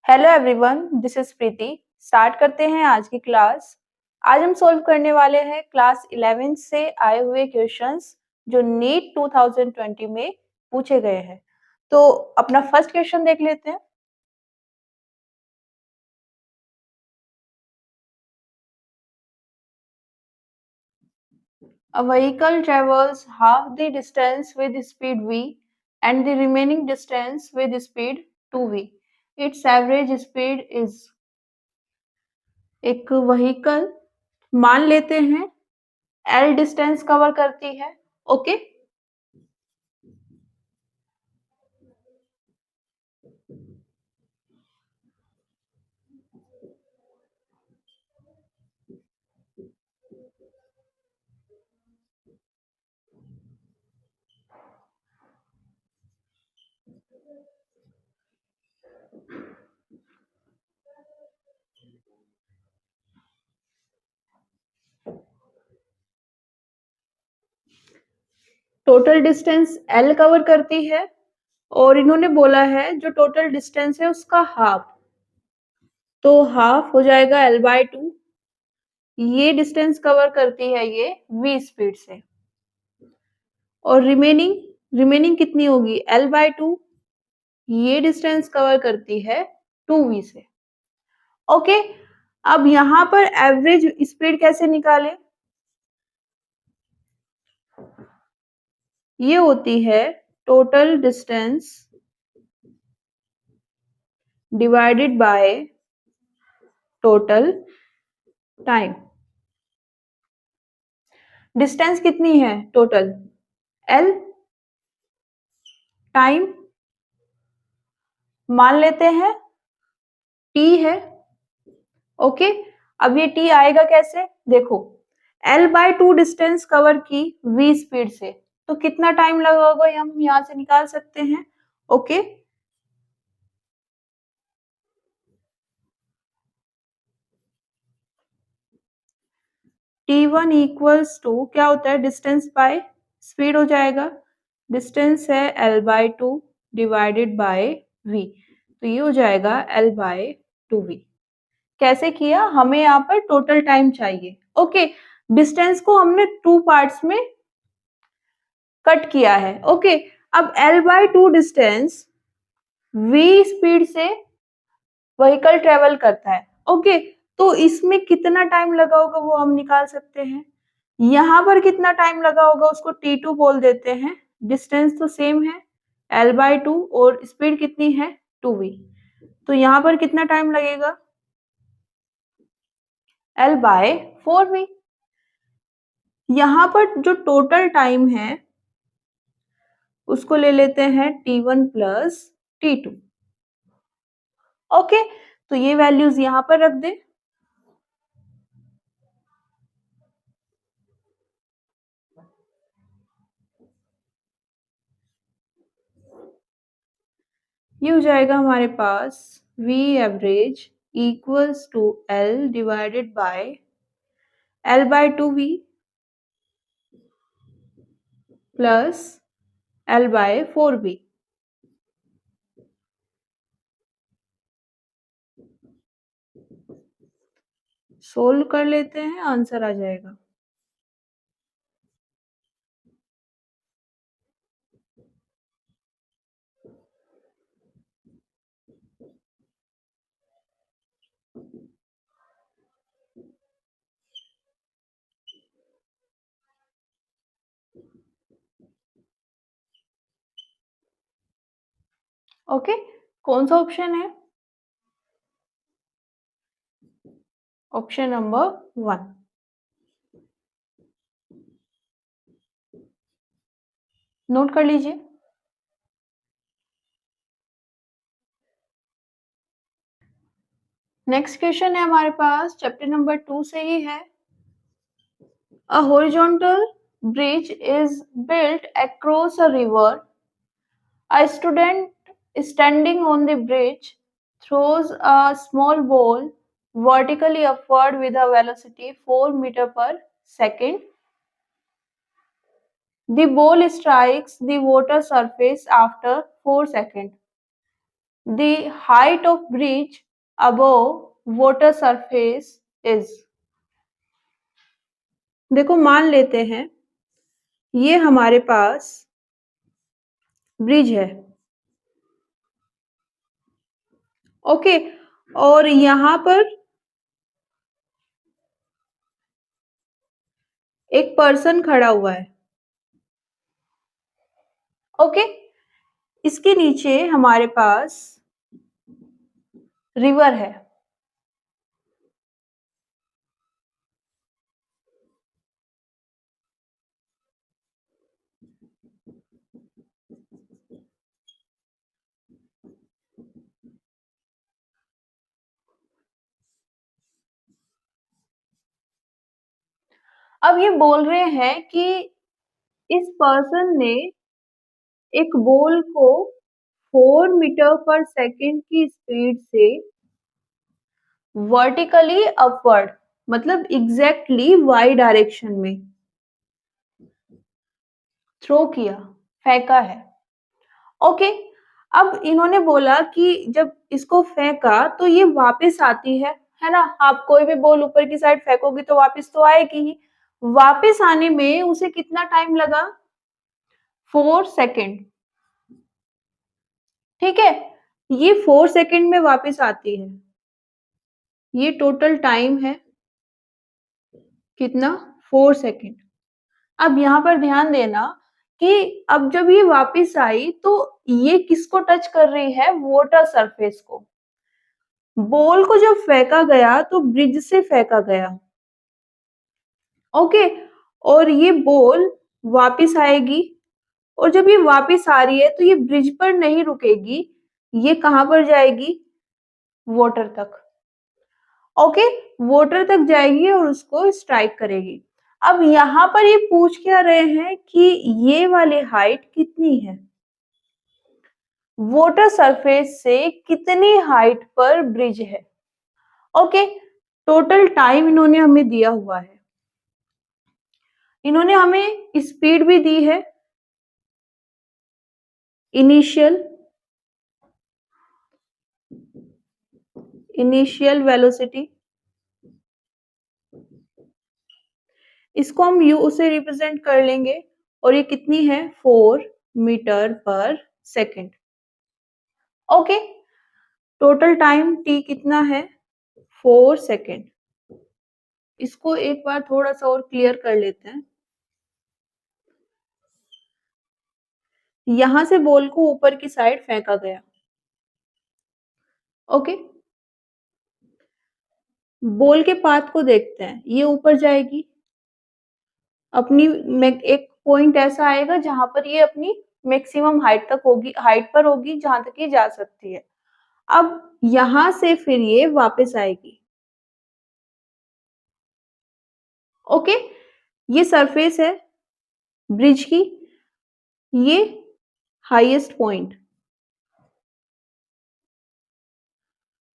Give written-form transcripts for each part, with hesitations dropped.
Hello everyone, this is Preeti. Start करते हैं आज की क्लास। आज हम सॉल्व करने वाले हैं क्लास 11 से आए हुए क्वेश्चंस जो नीट 2020 में पूछे गए हैं। तो अपना फर्स्ट क्वेश्चन देख लेते हैं। A vehicle travels half the distance with speed v and the remaining distance with speed 2v. Its average speed is। एक व्हीकल मान लेते हैं एल डिस्टेंस कवर करती है। Okay, total distance L cover करती है और इन्होंने बोला है जो टोटल डिस्टेंस है उसका हाफ, तो हाफ हो जाएगा एल बाय 2। ये डिस्टेंस कवर करती है ये v स्पीड से, और रिमेनिंग कितनी होगी एल बाय 2। ये डिस्टेंस कवर करती है 2v से। ओके, अब यहाँ पर एवरेज स्पीड कैसे निकाले? ये होती है total distance divided by total time. Distance कितनी है टोटल? एल। टाइम मान लेते हैं टी है। ओके, अब ये टी आएगा कैसे? देखो, एल बाय 2 डिस्टेंस कवर की v स्पीड से, तो कितना टाइम लगा होगा ये हम यहाँ से निकाल सकते हैं। ओके, t1 इक्वल्स टू क्या होता है? डिस्टेंस बाय स्पीड हो जाएगा। डिस्टेंस है l by 2 divided by v, तो ये हो जाएगा l बाय 2v। कैसे किया? हमें यहाँ पर टोटल टाइम चाहिए। ओके, डिस्टेंस को हमने 2 पार्ट्स में कट किया है। ओके, अब L by 2 distance v speed से व्हीकल ट्रेवल करता है। ओके, तो इसमें कितना टाइम लगा होगा वो हम निकाल सकते हैं। यहाँ पर कितना टाइम लगा होगा उसको t2 बोल देते हैं। डिस्टेंस तो सेम है L बाय 2 और स्पीड कितनी है 2v, तो यहाँ पर कितना टाइम लगेगा? L by 4v। यहाँ पर जो टोटल टाइम है उसको ले लेते हैं t1 प्लस t2। ओके, तो ये वैल्यूज यहाँ पर रख दे। ये हो जाएगा हमारे पास v average equals to l divided by l by 2v plus l by 4v। Solve कर लेते हैं, आंसर आ जाएगा। ओके, कौन सा ऑप्शन है? Option number 1। नोट कर लीजिए। नेक्स्ट क्वेश्चन है हमारे पास चैप्टर नंबर 2 से ही है। A horizontal bridge is built across a river. A student standing on the bridge throws a small ball vertically upward with a velocity 4 meters per second. The ball strikes the water surface after 4 seconds. The height of bridge above water surface is। देखो मान लेते हैं ये हमारे पास bridge है, okay, और यहाँ पर एक पर्सन खड़ा हुआ है, ओके। इसके नीचे हमारे पास रिवर है। अब ये बोल रहे हैं कि इस पर्सन ने एक बॉल को 4 मीटर पर सेकंड की स्पीड से वर्टिकली अपवर्ड, मतलब एग्जैक्टली वाई डायरेक्शन में थ्रो किया, फेंका है, ओके। अब इन्होंने बोला कि जब इसको फेंका तो ये वापस आती है ना। आप कोई भी बॉल ऊपर की साइड फेंकोगी तो वापस तो आएगी ही। वापस आने में उसे कितना टाइम लगा? 4 सेकेंड, ठीक है। ये 4 सेकेंड में वापस आती है। ये टोटल टाइम है कितना? 4 सेकेंड। अब यहाँ पर ध्यान देना कि अब जब ये वापस आई तो ये किसको टच कर रही है? वाटर सरफेस को। बॉल को जब फेंका गया तो ब्रिज से फेंका गया, ओके। और ये बॉल वापस आएगी, और जब ये वापस आ रही है तो ये ब्रिज पर नहीं रुकेगी, ये कहां पर जाएगी? वाटर तक, ओके। वाटर तक जाएगी और उसको स्ट्राइक करेगी। अब यहाँ पर ये पूछ क्या रहे हैं कि ये वाली हाइट कितनी है? वाटर सरफेस से कितनी हाइट पर ब्रिज है, ओके। टोटल टाइम इन्होंने हमें दिया हुआ है। इन्होंने हमें स्पीड भी दी है, इनिशियल वेलोसिटी, इसको हम यू से रिप्रेजेंट कर लेंगे, और ये कितनी है? 4 metre per second, okay. Total time T कितना है? 4 सेकेंड। इसको एक बार थोड़ा सा और क्लियर कर लेते हैं। यहां से बॉल को ऊपर की साइड फेंका गया, ओके। बॉल के पाथ को देखते हैं, ये ऊपर जाएगी अपनी, एक पॉइंट ऐसा आएगा जहां पर ये अपनी मैक्सिमम हाइट तक होगी, हाइट पर होगी जहां तक ये जा सकती है। अब यहां से फिर ये वापस आएगी, ओके। ये सरफेस है ब्रिज की, ये हाईएस्ट पॉइंट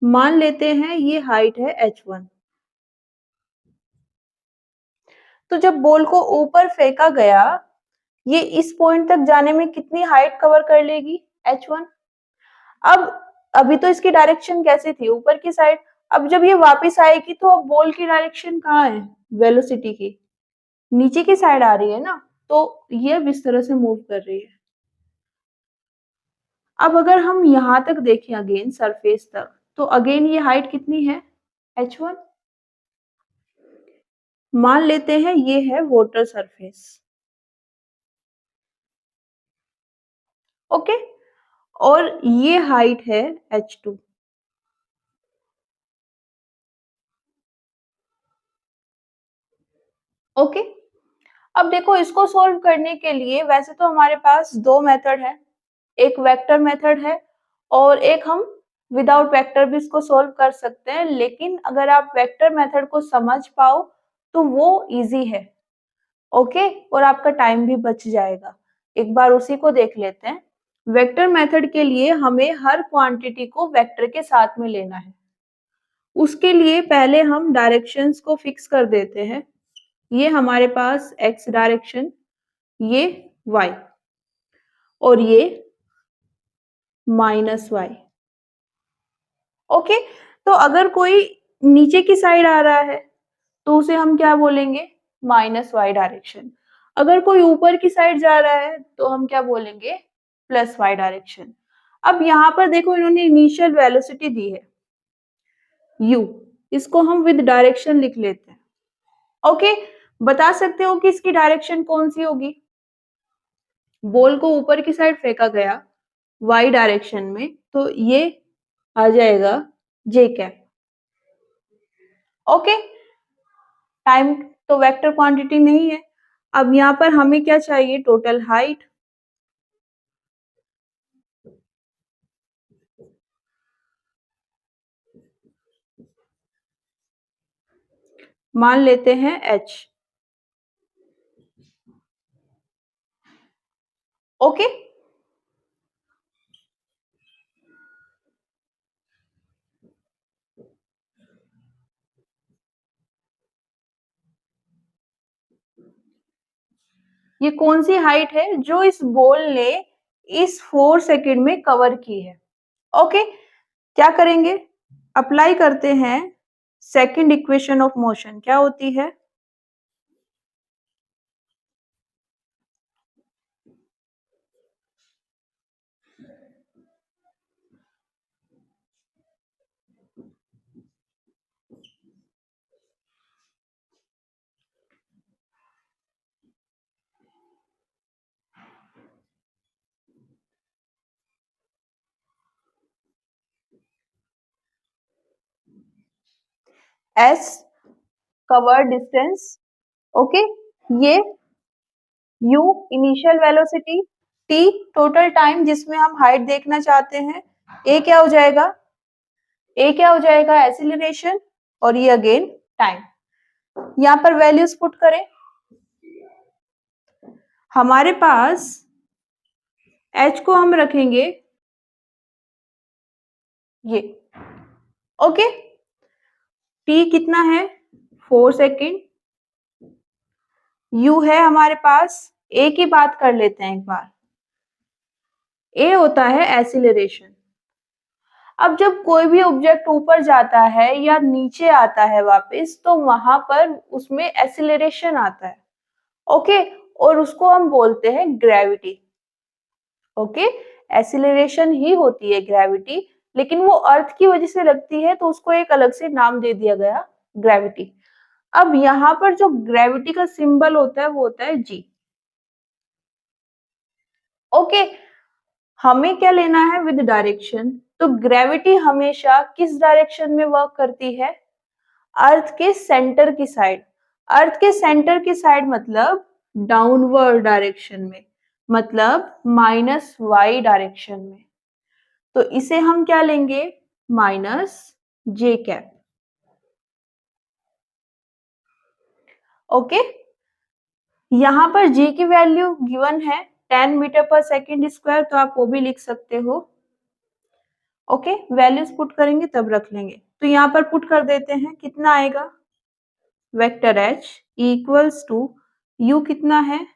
मान लेते हैं, ये हाइट है h1। तो जब बॉल को ऊपर फेंका गया, ये इस पॉइंट तक जाने में कितनी हाइट कवर कर लेगी? h1। अब अभी तो इसकी डायरेक्शन कैसी थी? ऊपर की साइड। अब जब ये वापस आएगी तो अब बॉल की डायरेक्शन कहाँ है? वेलोसिटी की नीचे की साइड आ रही है ना, तो ये अब इस तरह से मूव कर रही है। अब अगर हम यहां तक देखें अगेन सरफेस तक, तो अगेन ये हाइट कितनी है? h1। मान लेते हैं ये है वाटर सरफेस, ओके। और ये हाइट है h2, ओके। अब देखो इसको सॉल्व करने के लिए वैसे तो हमारे पास दो मेथड है, एक वेक्टर मेथड है और एक हम विदाउट वेक्टर भी इसको सॉल्व कर सकते हैं। लेकिन अगर आप वेक्टर मेथड को समझ पाओ तो वो इजी है, ओके, और आपका टाइम भी बच जाएगा। एक बार उसी को देख लेते हैं। वेक्टर मेथड के लिए हमें हर क्वांटिटी को वेक्टर के साथ में लेना है। उसके लिए पहले हम डायरेक्शंस को फिक्स कर देते हैं। ये हमारे पास x डायरेक्शन, ये y, और ये -y। ओके, तो अगर कोई नीचे की साइड आ रहा है तो उसे हम क्या बोलेंगे? Minus Y direction. अगर कोई ऊपर की साइड जा रहा है तो हम क्या बोलेंगे? Plus Y direction. अब यहाँ पर देखो इन्होंने इनिशियल वेलोसिटी दी है u, इसको हम विद डायरेक्शन लिख लेते हैं। ओके, बता सकते हो कि इसकी डायरेक्शन कौन सी होगी? बॉल को ऊपर की साइड फेंका गया वाई डायरेक्शन में, तो ये आ जाएगा जे कैप। ओके, टाइम तो वेक्टर क्वांटिटी नहीं है। अब यहाँ पर हमें क्या चाहिए? Total height. मान लेते हैं h। ओके, ये कौन सी हाइट है जो इस बॉल ने इस 4 सेकंड में कवर की है? ओके, क्या करेंगे? अप्लाई करते हैं सेकंड इक्वेशन ऑफ मोशन। क्या होती है? s cover distance. ओके, ये u initial velocity, t total time जिसमें हम हाइट देखना चाहते हैं, a क्या हो जाएगा? a क्या हो जाएगा? एक्सीलरेशन, और ये अगेन टाइम। यहाँ पर वैल्यूज पुट करें। हमारे पास h को हम रखेंगे ये। ओके, t कितना है? 4 सेकेंड। u है हमारे पास, a की बात कर लेते हैं एक बार। a होता है एक्सीलरेशन। अब जब कोई भी ऑब्जेक्ट ऊपर जाता है या नीचे आता है वापस, तो वहां पर उसमें एक्सीलरेशन आता है। ओके, और उसको हम बोलते हैं ग्रेविटी। ओके, एक्सीलरेशन ही होती है ग्रेविटी, लेकिन वो अर्थ की वजह से लगती है तो उसको एक अलग से नाम दे दिया गया, ग्रेविटी। अब यहाँ पर जो ग्रेविटी का सिंबल होता है वो होता है जी। ओके, हमें क्या लेना है? With direction. तो ग्रेविटी हमेशा किस डायरेक्शन में वर्क करती है? अर्थ के सेंटर की साइड। अर्थ के सेंटर की साइड मतलब डाउनवर्ड डायरेक्शन में, मतलब माइनस वाई डायरेक्शन में। तो इसे हम क्या लेंगे? माइनस जे कैप। ओके, यहाँ पर जी की वैल्यू गिवन है 10 मीटर पर सेकेंड स्क्वायर, तो आप वो भी लिख सकते हो। ओके, वैल्यूज पुट करेंगे तब रख लेंगे। तो यहाँ पर पुट कर देते हैं, कितना आएगा? Vector H equals to U कितना है?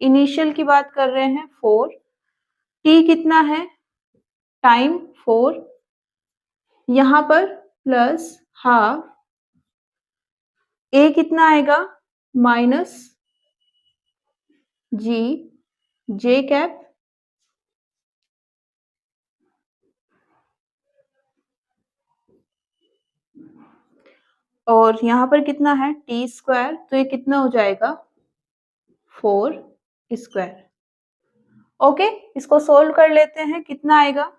इनिशियल की बात कर रहे हैं 4, टी कितना है? टाइम 4, यहाँ पर प्लस हाफ, ए कितना आएगा? माइनस जी जे कैप, और यहाँ पर कितना है? टी स्क्वायर, तो ये कितना हो जाएगा? 4 स्क्वायर। ओके, इसको सोल्व कर लेते हैं, कितना आएगा?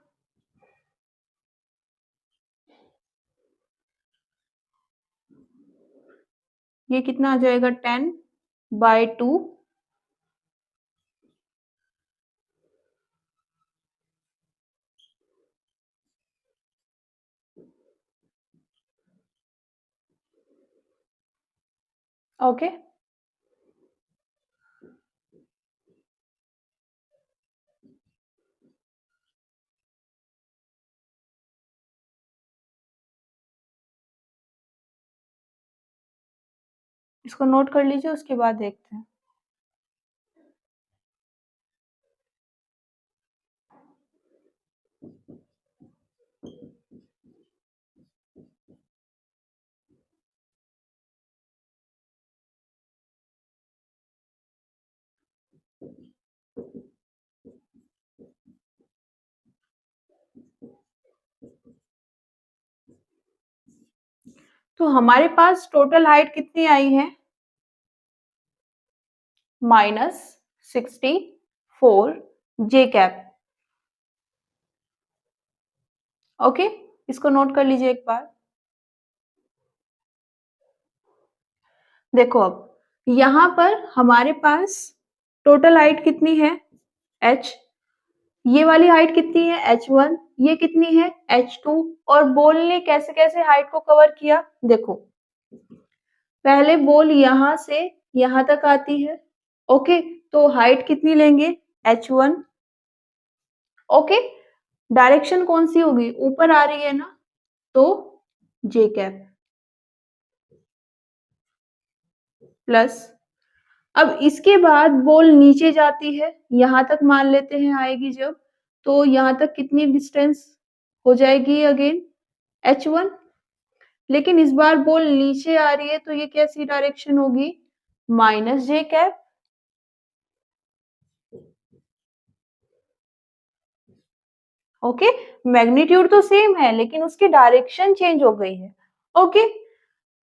ये कितना आ जाएगा? 10/2। ओके, इसको नोट कर लीजिए, उसके बाद देखते हैं। तो हमारे पास टोटल हाइट कितनी आई है? -64 जे कैप। ओके, इसको नोट कर लीजिए एक बार। देखो अब यहाँ पर हमारे पास टोटल हाइट कितनी है? h। ये वाली हाइट कितनी है? h1। ये कितनी है? h2। और बॉल ने कैसे कैसे हाइट को कवर किया? देखो, पहले बॉल यहाँ से यहाँ तक आती है। ओके, तो हाइट कितनी लेंगे? h1। ओके, डायरेक्शन कौन सी होगी? ऊपर आ रही है ना, तो जे कैप प्लस। अब इसके बाद बॉल नीचे जाती है, यहाँ तक मान लेते हैं आएगी जब, तो यहाँ तक कितनी डिस्टेंस हो जाएगी? Again h1। लेकिन इस बार बॉल नीचे आ रही है, तो ये कैसी डायरेक्शन होगी? माइनस जे कैप। ओके, मैग्नीट्यूड तो सेम है लेकिन उसकी डायरेक्शन चेंज हो गई है। ओके,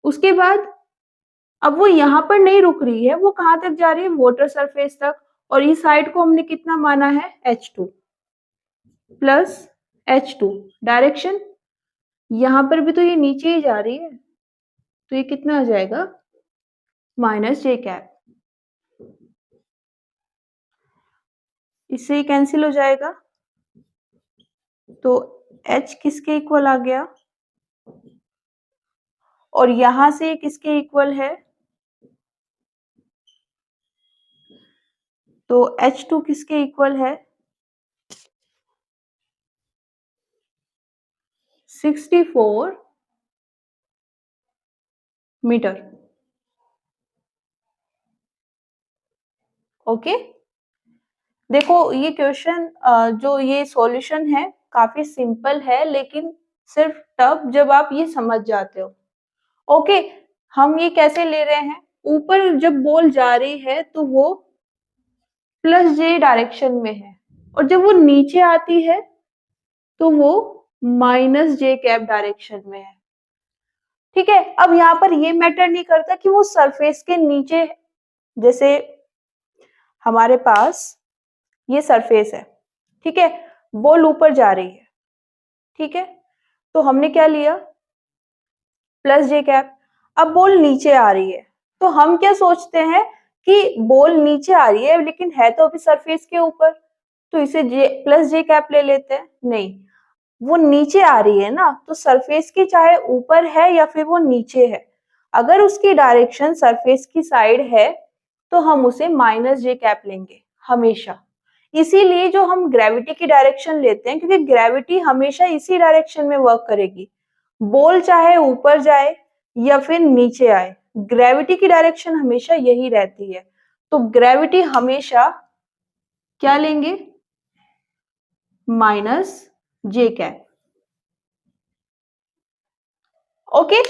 उसके बाद अब वो यहाँ पर नहीं रुक रही है, वो कहाँ तक जा रही है? वाटर सरफेस तक। और इस हाइट को हमने कितना माना है? h2 plus h2। डायरेक्शन यहाँ पर भी तो ये नीचे ही जा रही है, तो ये कितना आ जाएगा? माइनस जे कैप। इससे ये कैंसिल हो जाएगा, तो h किसके इक्वल आ गया? और यहाँ से किसके इक्वल है? तो h2 किसके इक्वल है? 64 मीटर। ओके, देखो ये क्वेश्चन जो ये सॉल्यूशन है काफी सिंपल है, लेकिन सिर्फ तब जब आप ये समझ जाते हो। ओके, हम ये कैसे ले रहे हैं? ऊपर जब बॉल जा रही है तो वो प्लस जे डायरेक्शन में है, और जब वो नीचे आती है तो वो माइनस जे कैप डायरेक्शन में है। ठीक है, अब यहाँ पर ये मैटर नहीं करता कि वो सरफेस के नीचे, जैसे हमारे पास ये सरफेस है, ठीक है, बॉल ऊपर जा रही है, ठीक है, तो हमने क्या लिया? प्लस जे कैप। अब बॉल नीचे आ रही है, तो हम क्या सोचते हैं कि बॉल नीचे आ रही है लेकिन है तो अभी सरफेस के ऊपर, तो इसे जे प्लस जे कैप ले लेते हैं। नहीं, वो नीचे आ रही है ना, तो सरफेस की चाहे ऊपर है या फिर वो नीचे है, अगर उसकी डायरेक्शन सरफेस की साइड है तो हम उसे माइनस जे कैप लेंगे हमेशा। इसीलिए जो हम ग्रेविटी की डायरेक्शन लेते हैं, क्योंकि ग्रेविटी हमेशा इसी डायरेक्शन में वर्क करेगी, बॉल चाहे ऊपर जाए या फिर नीचे आए, ग्रेविटी की डायरेक्शन हमेशा यही रहती है। तो ग्रेविटी हमेशा क्या लेंगे? माइनस जे कैप। ओके,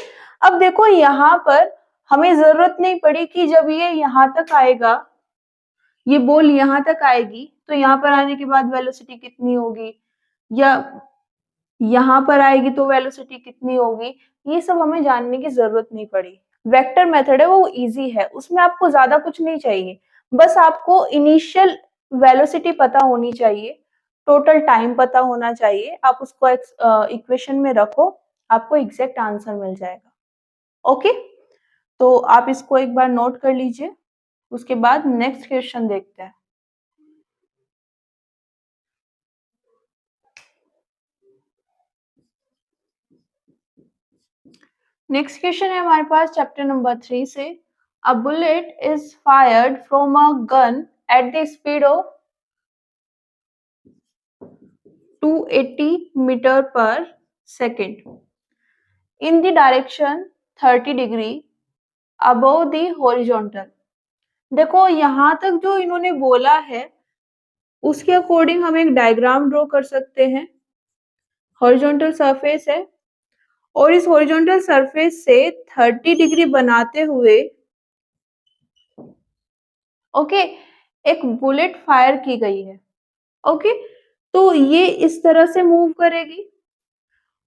अब देखो यहाँ पर हमें जरूरत नहीं पड़ी कि जब ये यहाँ तक आएगा, ये बॉल यहाँ तक आएगी, तो यहाँ पर आने के बाद वेलोसिटी कितनी होगी, या यहाँ पर आएगी तो वेलोसिटी कितनी होगी, ये सब हमें जानने की जरूरत नहीं पड़ी। वेक्टर मेथड है वो इजी है, उसमें आपको ज्यादा कुछ नहीं चाहिए, बस आपको इनिशियल वेलोसिटी पता होनी चाहिए, टोटल टाइम पता होना चाहिए, आप उसको इक्वेशन में रखो, आपको एग्जैक्ट आंसर मिल जाएगा। ओके, तो आप इसको एक बार नोट कर लीजिए, उसके बाद नेक्स्ट क्वेश्चन देखते हैं। नेक्स्ट क्वेश्चन है हमारे पास चैप्टर नंबर 3 से। A bullet is fired from a gun at the speed of 280 metre per second in the direction 30 degree above the horizontal। देखो यहाँ तक जो इन्होंने बोला है उसके अकॉर्डिंग हम एक डायग्राम ड्रॉ कर सकते हैं। हॉरिजॉन्टल सरफेस है और इस हॉरिजॉन्टल सरफेस से 30 डिग्री बनाते हुए ओके एक बुलेट फायर की गई है। ओके, तो ये इस तरह से मूव करेगी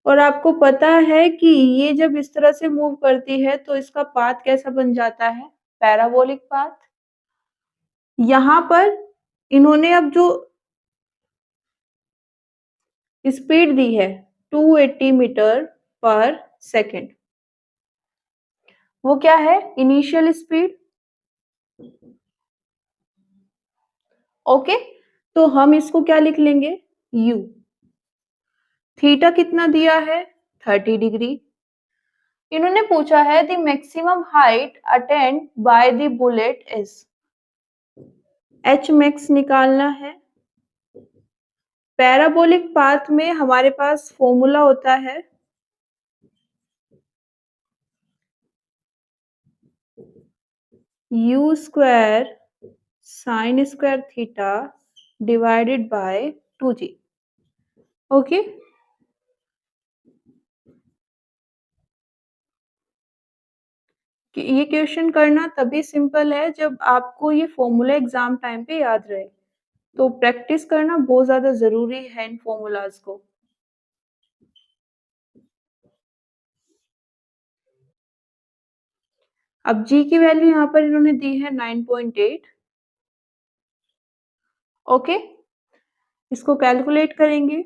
और आपको पता है कि ये जब इस तरह से मूव करती है तो इसका पाथ कैसा बन जाता है? Parabolic path. यहाँ पर इन्होंने अब जो स्पीड दी है 280 मीटर पर सेकेंड, वो क्या है? Initial speed. ओके, तो हम इसको क्या लिख लेंगे? u। थीटा कितना दिया है? 30 डिग्री। इन्होंने पूछा है the maximum height attend by the bullet is, H max निकालना है। पैराबोलिक पाथ में हमारे पास फॉर्मूला होता है u square sine square theta divided by 2g। Okay, कि ये क्वेश्चन करना तभी सिंपल है जब आपको ये फॉर्मूला एग्जाम टाइम पे याद रहे, तो प्रैक्टिस करना बहुत ज्यादा जरूरी है इन फॉर्मूलाज को। अब जी की वैल्यू यहाँ पर इन्होंने दी है 9.8। ओके, इसको कैलकुलेट करेंगे।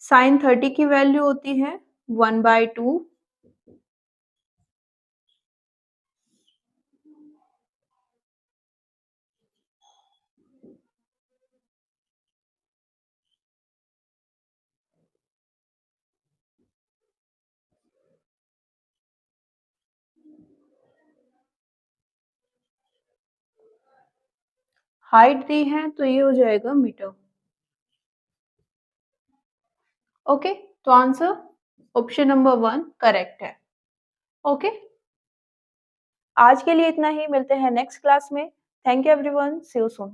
साइन 30 की वैल्यू होती है 1/2। हाइट दी है तो ये हो जाएगा मीटर। ओके, तो आंसर ऑप्शन नंबर 1 करेक्ट है। ओके, आज के लिए इतना ही, मिलते हैं नेक्स्ट क्लास में। Thank you everyone, see you soon.